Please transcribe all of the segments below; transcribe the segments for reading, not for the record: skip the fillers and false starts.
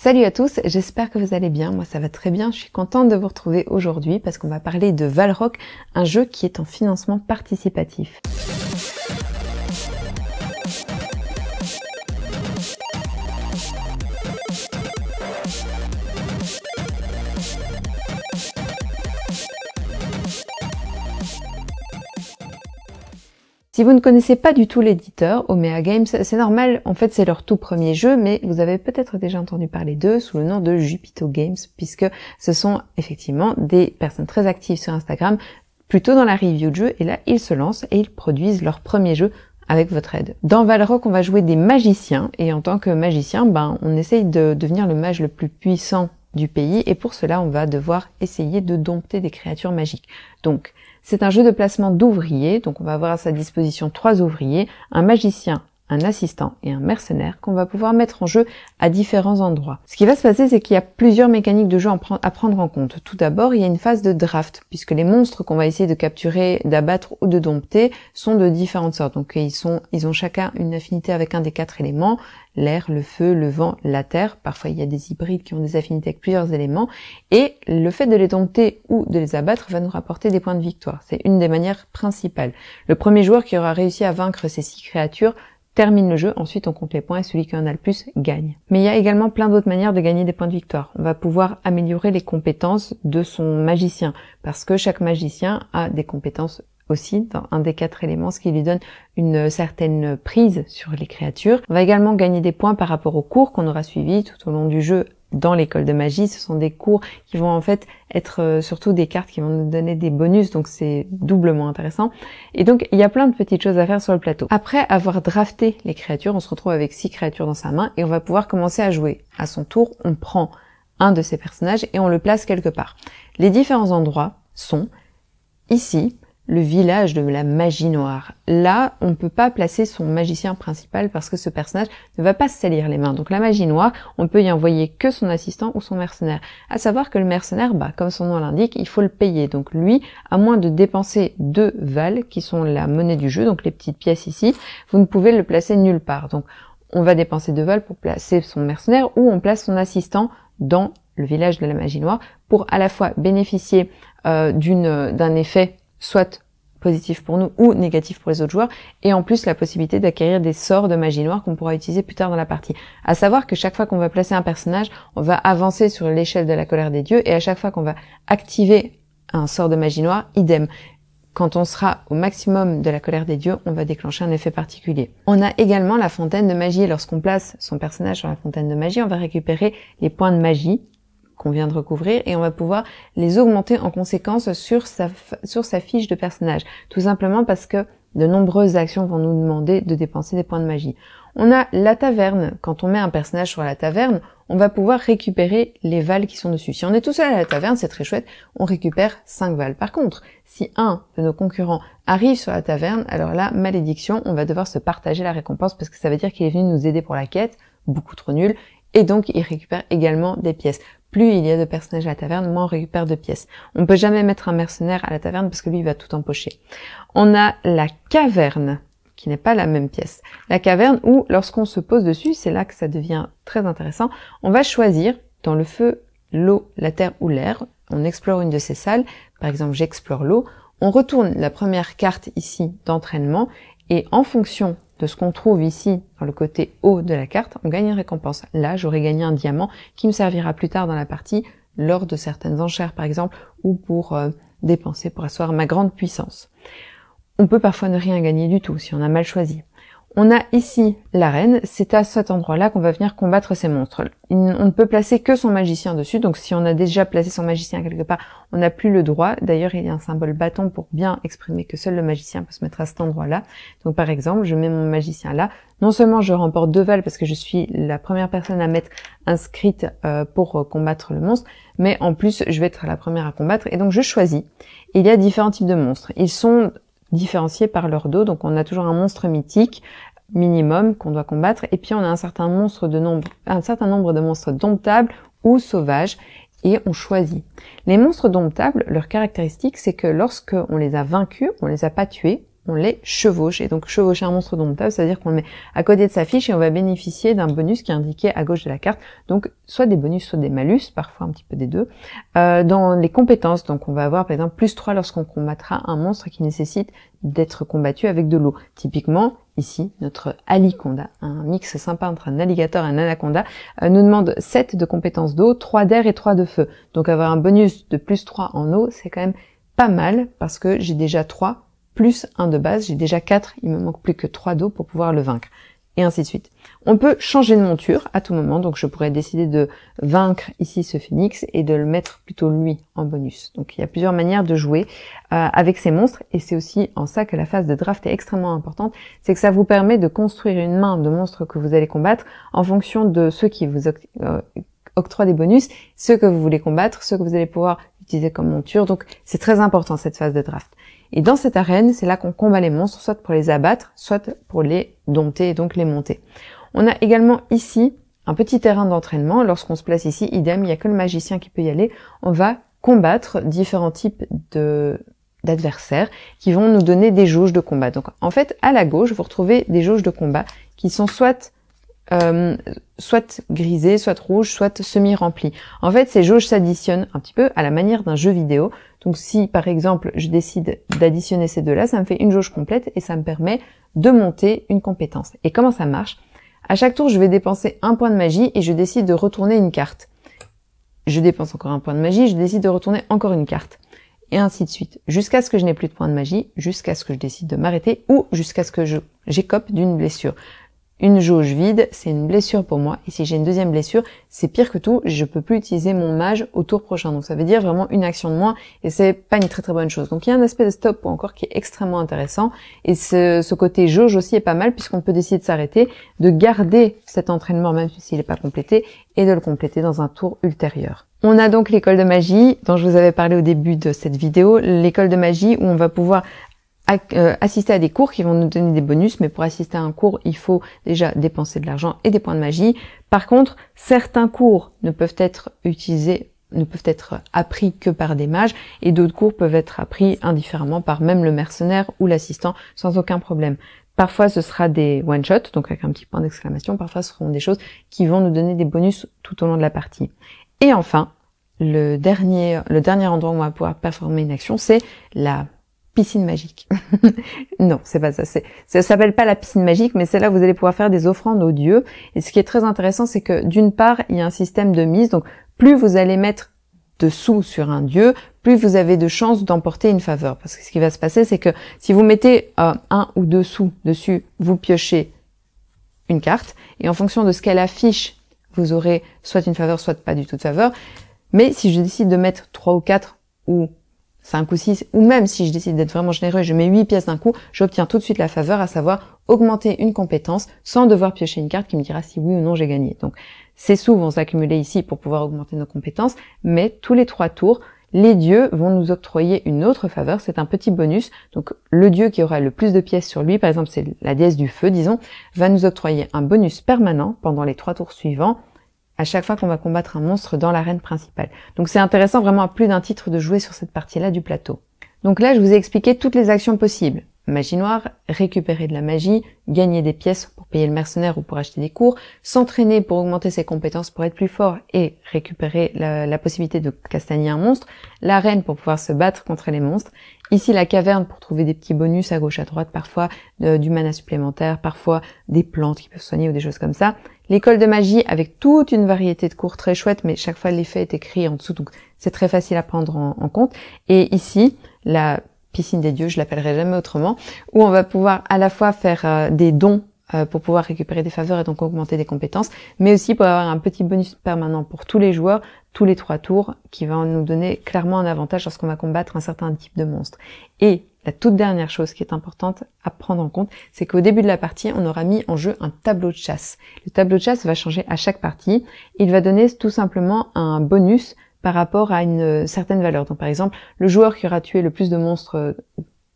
Salut à tous, j'espère que vous allez bien, moi ça va très bien, je suis contente de vous retrouver aujourd'hui parce qu'on va parler de Valrock, un jeu qui est en financement participatif. Si vous ne connaissez pas du tout l'éditeur, Omea Games, c'est normal, en fait c'est leur tout premier jeu, mais vous avez peut-être déjà entendu parler d'eux sous le nom de Jupito Games, puisque ce sont effectivement des personnes très actives sur Instagram, plutôt dans la review de jeux, et là ils se lancent et ils produisent leur premier jeu avec votre aide. Dans Valrock, on va jouer des magiciens, et en tant que magicien, on essaye de devenir le mage le plus puissant du pays, et pour cela on va devoir essayer de dompter des créatures magiques. Donc, c'est un jeu de placement d'ouvriers, donc on va avoir à sa disposition 3 ouvriers, un magicien, un assistant et un mercenaire qu'on va pouvoir mettre en jeu à différents endroits. Ce qui va se passer, c'est qu'il y a plusieurs mécaniques de jeu à prendre en compte. Tout d'abord, il y a une phase de draft, puisque les monstres qu'on va essayer de capturer, d'abattre ou de dompter sont de différentes sortes. Donc ils ont chacun une affinité avec un des 4 éléments, l'air, le feu, le vent, la terre. Parfois, il y a des hybrides qui ont des affinités avec plusieurs éléments. Et le fait de les dompter ou de les abattre va nous rapporter des points de victoire. C'est une des manières principales. Le premier joueur qui aura réussi à vaincre ces 6 créatures termine le jeu, ensuite on compte les points et celui qui en a le plus gagne. Mais il y a également plein d'autres manières de gagner des points de victoire. On va pouvoir améliorer les compétences de son magicien, parce que chaque magicien a des compétences aussi dans un des 4 éléments, ce qui lui donne une certaine prise sur les créatures. On va également gagner des points par rapport aux cours qu'on aura suivis tout au long du jeu dans l'école de magie. Ce sont des cours qui vont en fait être surtout des cartes qui vont nous donner des bonus, donc c'est doublement intéressant. Et donc il y a plein de petites choses à faire sur le plateau. Après avoir drafté les créatures, on se retrouve avec 6 créatures dans sa main et on va pouvoir commencer à jouer. À son tour, on prend un de ces personnages et on le place quelque part. Les différents endroits sont ici, le village de la magie noire. Là, on ne peut pas placer son magicien principal parce que ce personnage ne va pas se salir les mains. Donc la magie noire, on peut y envoyer que son assistant ou son mercenaire. À savoir que le mercenaire, comme son nom l'indique, il faut le payer. Donc lui, à moins de dépenser 2 vals, qui sont la monnaie du jeu, donc les petites pièces ici, vous ne pouvez le placer nulle part. Donc on va dépenser 2 vals pour placer son mercenaire ou on place son assistant dans le village de la magie noire pour à la fois bénéficier d'un effet soit positif pour nous ou négatif pour les autres joueurs, et en plus la possibilité d'acquérir des sorts de magie noire qu'on pourra utiliser plus tard dans la partie. À savoir que chaque fois qu'on va placer un personnage, on va avancer sur l'échelle de la colère des dieux, et à chaque fois qu'on va activer un sort de magie noire, idem. Quand on sera au maximum de la colère des dieux, on va déclencher un effet particulier. On a également la fontaine de magie. Lorsqu'on place son personnage sur la fontaine de magie, on va récupérer les points de magie qu'on vient de recouvrir et on va pouvoir les augmenter en conséquence sur sa fiche de personnage. Tout simplement parce que de nombreuses actions vont nous demander de dépenser des points de magie. On a la taverne. Quand on met un personnage sur la taverne, on va pouvoir récupérer les vals qui sont dessus. Si on est tout seul à la taverne, c'est très chouette, on récupère 5 vals. Par contre, si un de nos concurrents arrive sur la taverne, alors là, malédiction, on va devoir se partager la récompense parce que ça veut dire qu'il est venu nous aider pour la quête, beaucoup trop nul, et donc il récupère également des pièces. Plus il y a de personnages à la taverne, moins on récupère de pièces. On ne peut jamais mettre un mercenaire à la taverne parce que lui, il va tout empocher. On a la caverne, qui n'est pas la même pièce. La caverne où, lorsqu'on se pose dessus, c'est là que ça devient très intéressant, on va choisir dans le feu, l'eau, la terre ou l'air. On explore une de ces salles, par exemple j'explore l'eau, on retourne la première carte ici d'entraînement et en fonction de ce qu'on trouve ici dans le côté haut de la carte, on gagne une récompense. Là, j'aurais gagné un diamant qui me servira plus tard dans la partie lors de certaines enchères par exemple ou pour dépenser pour asseoir ma grande puissance. On peut parfois ne rien gagner du tout si on a mal choisi. On a ici l'arène, c'est à cet endroit-là qu'on va venir combattre ces monstres. On ne peut placer que son magicien dessus, donc si on a déjà placé son magicien quelque part, on n'a plus le droit. D'ailleurs, il y a un symbole bâton pour bien exprimer que seul le magicien peut se mettre à cet endroit-là. Donc par exemple, je mets mon magicien là. Non seulement je remporte 2 vals parce que je suis la première personne à m'être inscrite pour combattre le monstre, mais en plus, je vais être la première à combattre et donc je choisis. Il y a différents types de monstres. Ils sont différenciés par leur dos, donc on a toujours un monstre mythique minimum qu'on doit combattre, et puis on a un certain nombre de monstres domptables ou sauvages, et on choisit. Les monstres domptables, leur caractéristique, c'est que lorsque on les a vaincus, on les a pas tués, on les chevauche. Et donc chevaucher un monstre domptable, c'est-à-dire qu'on le met à côté de sa fiche et on va bénéficier d'un bonus qui est indiqué à gauche de la carte. Donc soit des bonus, soit des malus, parfois un petit peu des deux. Dans les compétences, donc on va avoir par exemple +3 lorsqu'on combattra un monstre qui nécessite d'être combattu avec de l'eau. Typiquement, ici, notre Aliconda, un mix sympa entre un alligator et un anaconda, nous demande 7 de compétences d'eau, 3 d'air et 3 de feu. Donc avoir un bonus de +3 en eau, c'est quand même pas mal parce que j'ai déjà 3 plus 1 de base, j'ai déjà 4, il me manque plus que 3 d'eau pour pouvoir le vaincre. Et ainsi de suite. On peut changer de monture à tout moment, donc je pourrais décider de vaincre ici ce phénix et de le mettre plutôt lui en bonus. Donc il y a plusieurs manières de jouer avec ces monstres, et c'est aussi en ça que la phase de draft est extrêmement importante, c'est que ça vous permet de construire une main de monstres que vous allez combattre en fonction de ceux qui vous octroient des bonus, ceux que vous voulez combattre, ceux que vous allez pouvoir utiliser comme monture, donc c'est très important cette phase de draft. Et dans cette arène, c'est là qu'on combat les monstres, soit pour les abattre, soit pour les dompter et donc les monter. On a également ici un petit terrain d'entraînement. Lorsqu'on se place ici, idem, il n'y a que le magicien qui peut y aller. On va combattre différents types d'adversaires qui vont nous donner des jauges de combat. Donc en fait, à la gauche, vous retrouvez des jauges de combat qui sont soit grisées, soit rouges, soit semi-remplies. En fait, ces jauges s'additionnent un petit peu à la manière d'un jeu vidéo. Donc si, par exemple, je décide d'additionner ces deux-là, ça me fait une jauge complète et ça me permet de monter une compétence. Et comment ça marche? À chaque tour, je vais dépenser un point de magie et je décide de retourner une carte. Je dépense encore un point de magie, je décide de retourner encore une carte. Et ainsi de suite. Jusqu'à ce que je n'ai plus de points de magie, jusqu'à ce que je décide de m'arrêter ou jusqu'à ce que j'écope d'une blessure. Une jauge vide, c'est une blessure pour moi. Et si j'ai une deuxième blessure, c'est pire que tout, je peux plus utiliser mon mage au tour prochain. Donc ça veut dire vraiment une action de moins et c'est pas une très très bonne chose. Donc il y a un aspect de stop encore qui est extrêmement intéressant. Et ce côté jauge aussi est pas mal puisqu'on peut décider de s'arrêter, de garder cet entraînement même s'il n'est pas complété et de le compléter dans un tour ultérieur. On a donc l'école de magie dont je vous avais parlé au début de cette vidéo. L'école de magie où on va pouvoir assister à des cours qui vont nous donner des bonus, mais pour assister à un cours, il faut déjà dépenser de l'argent et des points de magie. Par contre, certains cours ne peuvent être appris que par des mages, et d'autres cours peuvent être appris indifféremment par même le mercenaire ou l'assistant sans aucun problème. Parfois, ce sera des one-shots, donc avec un petit point d'exclamation. Parfois, ce seront des choses qui vont nous donner des bonus tout au long de la partie. Et enfin, le dernier endroit où on va pouvoir performer une action, c'est la piscine magique. Non, c'est pas ça. Ça s'appelle pas la piscine magique, mais c'est là où vous allez pouvoir faire des offrandes aux dieux. Et ce qui est très intéressant, c'est que d'une part, il y a un système de mise. Donc, plus vous allez mettre de sous sur un dieu, plus vous avez de chances d'emporter une faveur. Parce que ce qui va se passer, c'est que si vous mettez 1 ou 2 sous dessus, vous piochez une carte. Et en fonction de ce qu'elle affiche, vous aurez soit une faveur, soit pas du tout de faveur. Mais si je décide de mettre 3 ou 4 ou 5 ou 6, ou même si je décide d'être vraiment généreux et je mets 8 pièces d'un coup, j'obtiens tout de suite la faveur, à savoir augmenter une compétence sans devoir piocher une carte qui me dira si oui ou non j'ai gagné. Donc ces sous vont s'accumuler ici pour pouvoir augmenter nos compétences, mais tous les 3 tours, les dieux vont nous octroyer une autre faveur, c'est un petit bonus. Donc le dieu qui aura le plus de pièces sur lui, par exemple c'est la déesse du feu, disons, va nous octroyer un bonus permanent pendant les 3 tours suivants, à chaque fois qu'on va combattre un monstre dans l'arène principale. Donc c'est intéressant vraiment à plus d'un titre de jouer sur cette partie-là du plateau. Donc là, je vous ai expliqué toutes les actions possibles. Magie noire, récupérer de la magie, gagner des pièces pour payer le mercenaire ou pour acheter des cours, s'entraîner pour augmenter ses compétences pour être plus fort et récupérer la possibilité de castagner un monstre, l'arène pour pouvoir se battre contre les monstres, ici la caverne pour trouver des petits bonus à gauche à droite, parfois du mana supplémentaire, parfois des plantes qui peuvent soigner ou des choses comme ça, l'école de magie avec toute une variété de cours très chouettes, mais chaque fois l'effet est écrit en dessous, donc c'est très facile à prendre en compte, et ici la piscine des dieux, je l'appellerai jamais autrement, où on va pouvoir à la fois faire des dons pour pouvoir récupérer des faveurs et donc augmenter des compétences, mais aussi pour avoir un petit bonus permanent pour tous les joueurs, tous les 3 tours, qui va nous donner clairement un avantage lorsqu'on va combattre un certain type de monstre. Et la toute dernière chose qui est importante à prendre en compte, c'est qu'au début de la partie, on aura mis en jeu un tableau de chasse. Le tableau de chasse va changer à chaque partie. Il va donner tout simplement un bonus par rapport à une certaine valeur. Donc par exemple, le joueur qui aura tué le plus de monstres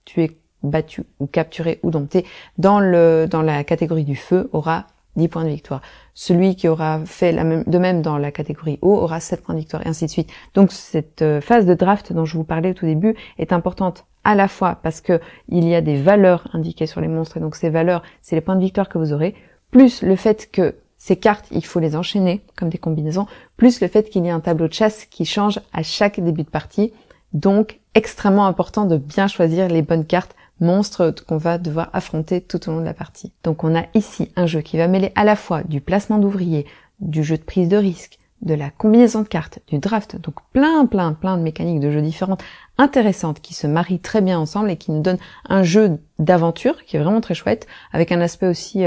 tués, battus ou capturés ou domptés dans la catégorie du feu aura 10 points de victoire. Celui qui aura fait de même dans la catégorie eau aura 7 points de victoire et ainsi de suite. Donc cette phase de draft dont je vous parlais au tout début est importante à la fois parce que il y a des valeurs indiquées sur les monstres, et donc ces valeurs, c'est les points de victoire que vous aurez, plus le fait que ces cartes, il faut les enchaîner comme des combinaisons, plus le fait qu'il y ait un tableau de chasse qui change à chaque début de partie. Donc, extrêmement important de bien choisir les bonnes cartes monstres qu'on va devoir affronter tout au long de la partie. Donc, on a ici un jeu qui va mêler à la fois du placement d'ouvriers, du jeu de prise de risque, de la combinaison de cartes, du draft, donc plein de mécaniques de jeux différentes, intéressantes, qui se marient très bien ensemble et qui nous donnent un jeu d'aventure qui est vraiment très chouette, avec un aspect aussi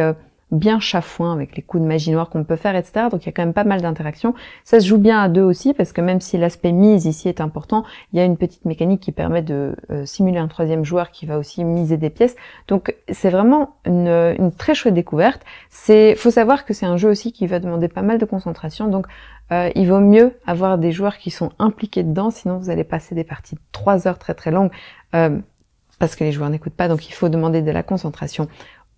bien chafouin avec les coups de magie noire qu'on peut faire, etc. Donc il y a quand même pas mal d'interactions. Ça se joue bien à deux aussi, parce que même si l'aspect mise ici est important, il y a une petite mécanique qui permet de simuler un troisième joueur qui va aussi miser des pièces. Donc c'est vraiment une très chouette découverte. Faut savoir que c'est un jeu aussi qui va demander pas mal de concentration, donc il vaut mieux avoir des joueurs qui sont impliqués dedans, sinon vous allez passer des parties de 3 heures très longues, parce que les joueurs n'écoutent pas, donc il faut demander de la concentration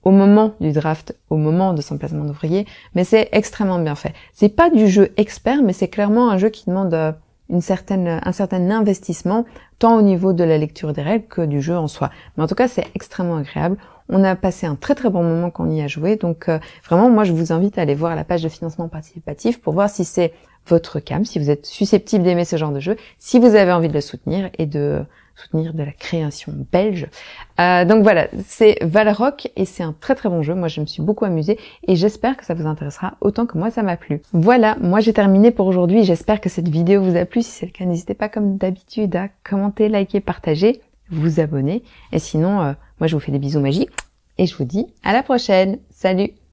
au moment du draft, au moment de son placement d'ouvrier, mais c'est extrêmement bien fait. C'est pas du jeu expert, mais c'est clairement un jeu qui demande un certain investissement, tant au niveau de la lecture des règles que du jeu en soi. Mais en tout cas, c'est extrêmement agréable. On a passé un très bon moment quand on y a joué, donc vraiment, moi, je vous invite à aller voir la page de financement participatif pour voir si c'est votre cam, si vous êtes susceptible d'aimer ce genre de jeu, si vous avez envie de le soutenir et de soutenir de la création belge. Donc voilà, c'est Valrock et c'est un très bon jeu. Moi, je me suis beaucoup amusée et j'espère que ça vous intéressera autant que moi, ça m'a plu. Voilà, moi j'ai terminé pour aujourd'hui. J'espère que cette vidéo vous a plu. Si c'est le cas, n'hésitez pas comme d'habitude à commenter, liker, partager, vous abonner. Et sinon, moi je vous fais des bisous magiques et je vous dis à la prochaine. Salut!